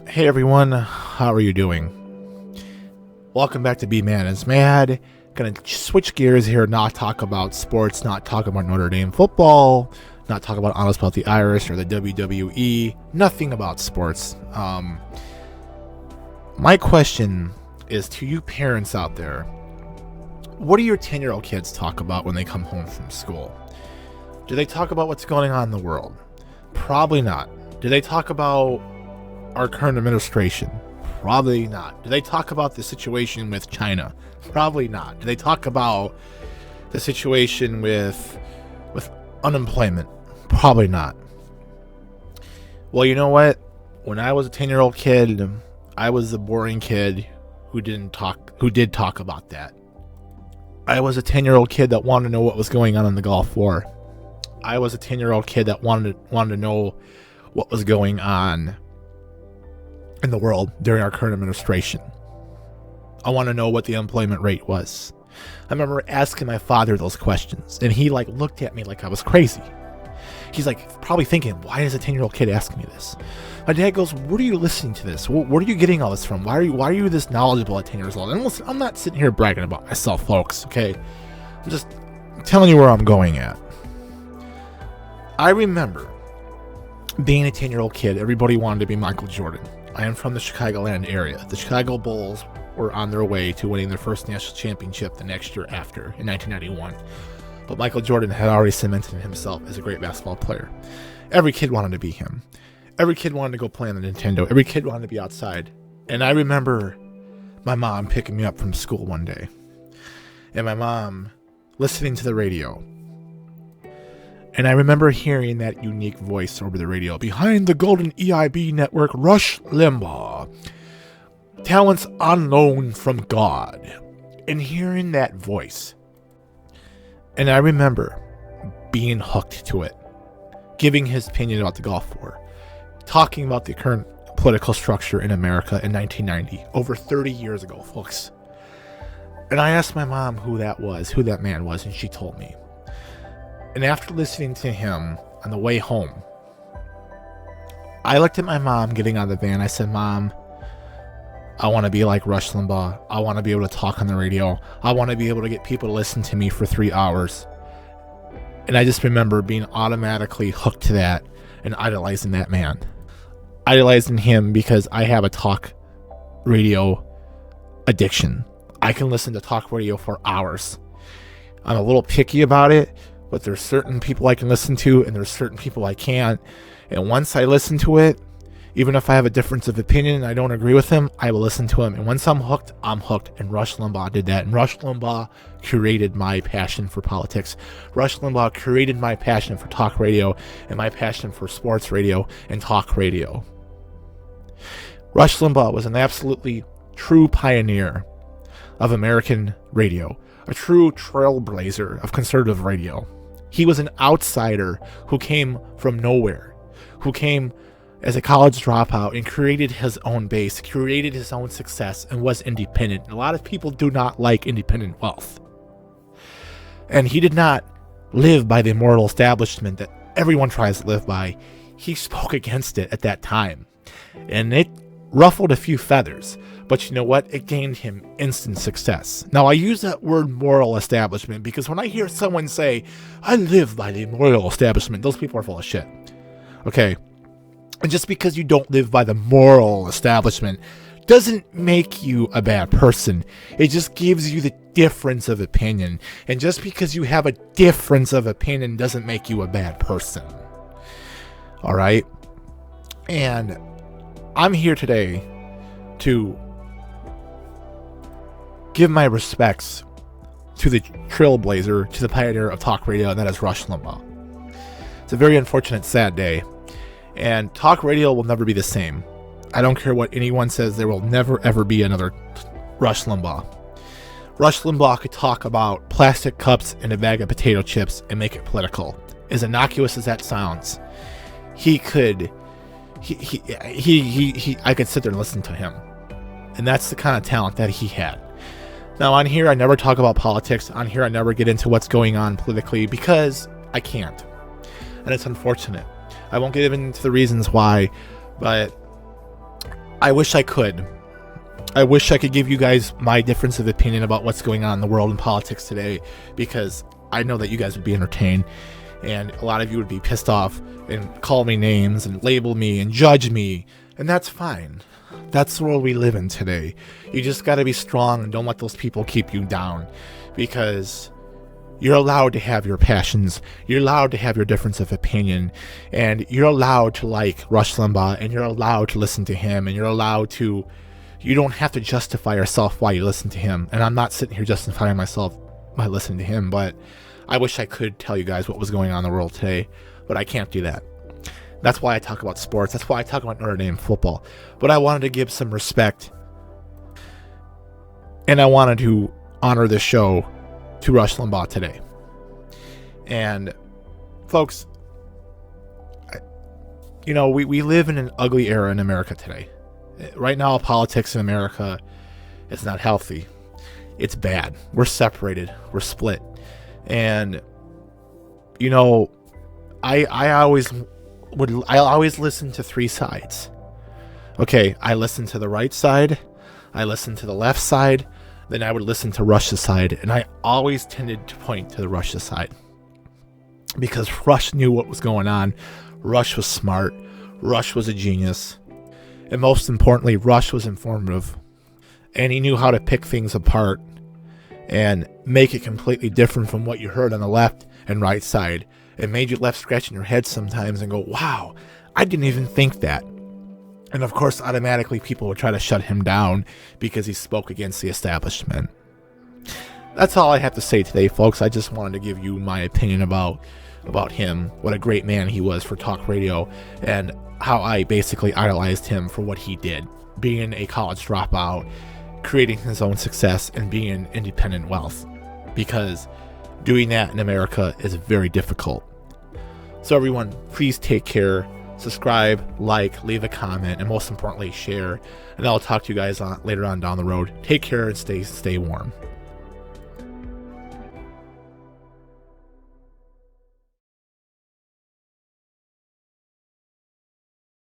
Hey everyone, how are you doing? Welcome back to Be Man is Mad. Gonna switch gears here, not talk about sports, not talk about Notre Dame football, not talk about Honest About the Irish or the WWE, nothing about sports. My question is to you parents out there, what do your 10-year-old kids talk about when they come home from school? Do they talk about what's going on in the world? Probably not. Do they talk about our current administration? Probably not. Do they talk about the situation with China? Probably not. Do they talk about the situation with unemployment? Probably not. Well, you know what? When I was a 10-year-old kid, I was the boring kid who did talk about that. I was a 10-year-old kid that wanted to know what was going on in the Gulf War. I was a 10-year-old kid that wanted to know what was going on in the world during our current administration. I want to know what the unemployment rate was. I remember asking my father those questions, and he looked at me like I was crazy. He's probably thinking, why is a 10-year-old kid asking me this? My dad goes, where are you listening to this? Where are you getting all this from? Why are you this knowledgeable at 10 years old? And listen, I'm not sitting here bragging about myself, folks, okay? I'm just telling you where I'm going at. I remember being a 10-year-old kid, everybody wanted to be Michael Jordan. I am from the Chicagoland area. The Chicago Bulls were on their way to winning their first national championship the next year after, in 1991. But Michael Jordan had already cemented himself as a great basketball player. Every kid wanted to be him. Every kid wanted to go play on the Nintendo. Every kid wanted to be outside. And I remember my mom picking me up from school one day, and my mom listening to the radio. And I remember hearing that unique voice over the radio. Behind the golden EIB network, Rush Limbaugh. Talents unknown from God. And hearing that voice. And I remember being hooked to it. Giving his opinion about the Gulf War. Talking about the current political structure in America in 1990. Over 30 years ago, folks. And I asked my mom who that man was, and she told me. And after listening to him on the way home, I looked at my mom getting out of the van. I said, Mom, I want to be like Rush Limbaugh. I want to be able to talk on the radio. I want to be able to get people to listen to me for 3 hours. And I just remember being automatically hooked to that and idolizing that man. Idolizing him because I have a talk radio addiction. I can listen to talk radio for hours. I'm a little picky about it, but there's certain people I can listen to and there's certain people I can't. And once I listen to it, even if I have a difference of opinion and I don't agree with him, I will listen to him. And once I'm hooked, I'm hooked. And Rush Limbaugh did that. And Rush Limbaugh created my passion for politics. Rush Limbaugh created my passion for talk radio and my passion for sports radio and talk radio. Rush Limbaugh was an absolutely true pioneer of American radio, a true trailblazer of conservative radio. He was an outsider who came from nowhere, who came as a college dropout and created his own base, created his own success, and was independent. And a lot of people do not like independent wealth. And he did not live by the moral establishment that everyone tries to live by. He spoke against it at that time. And it ruffled a few feathers. But you know what? It gained him instant success. Now, I use that word moral establishment because when I hear someone say, I live by the moral establishment, those people are full of shit. Okay? And just because you don't live by the moral establishment doesn't make you a bad person. It just gives you the difference of opinion. And just because you have a difference of opinion doesn't make you a bad person. Alright? And I'm here today to give my respects to the trailblazer, to the pioneer of talk radio, and that is Rush Limbaugh. It's a very unfortunate, sad day, and talk radio will never be the same. I don't care what anyone says, there will never ever be another Rush Limbaugh. Rush Limbaugh could talk about plastic cups and a bag of potato chips and make it political. As innocuous as that sounds, I could sit there and listen to him. And that's the kind of talent that he had. Now, on here, I never talk about politics. On here, I never get into what's going on politically because I can't. And it's unfortunate. I won't get into the reasons why, but I wish I could. I wish I could give you guys my difference of opinion about what's going on in the world and politics today, because I know that you guys would be entertained, and a lot of you would be pissed off and call me names and label me and judge me, and that's fine. That's the world we live in today. You just got to be strong and don't let those people keep you down, because you're allowed to have your passions. You're allowed to have your difference of opinion, and you're allowed to like Rush Limbaugh, and you're allowed to listen to him, and you're allowed to. You don't have to justify yourself why you listen to him. And I'm not sitting here justifying myself by listening to him, but I wish I could tell you guys what was going on in the world today, but I can't do that. That's why I talk about sports. That's why I talk about Notre Dame football. But I wanted to give some respect, and I wanted to honor this show to Rush Limbaugh today. And folks, we live in an ugly era in America today. Right now, politics in America is not healthy. It's bad. We're separated. We're split. And, I always listen to three sides. Okay, I listen to the right side. I listen to the left side. Then I would listen to Rush's side. And I always tended to point to the Rush's side, because Rush knew what was going on. Rush was smart. Rush was a genius. And most importantly, Rush was informative, and he knew how to pick things apart and make it completely different from what you heard on the left and right side. It made you left scratching your head sometimes and go, wow, I didn't even think that. And of course, automatically people would try to shut him down because he spoke against the establishment. That's all I have to say today, folks. I just wanted to give you my opinion about him, what a great man he was for talk radio, and how I basically idolized him for what he did, being a college dropout, creating his own success, and being independent wealth, because doing that in America is very difficult. So everyone, please take care, subscribe, like, leave a comment, and most importantly, share, and I'll talk to you guys later on down the road. Take care and stay warm.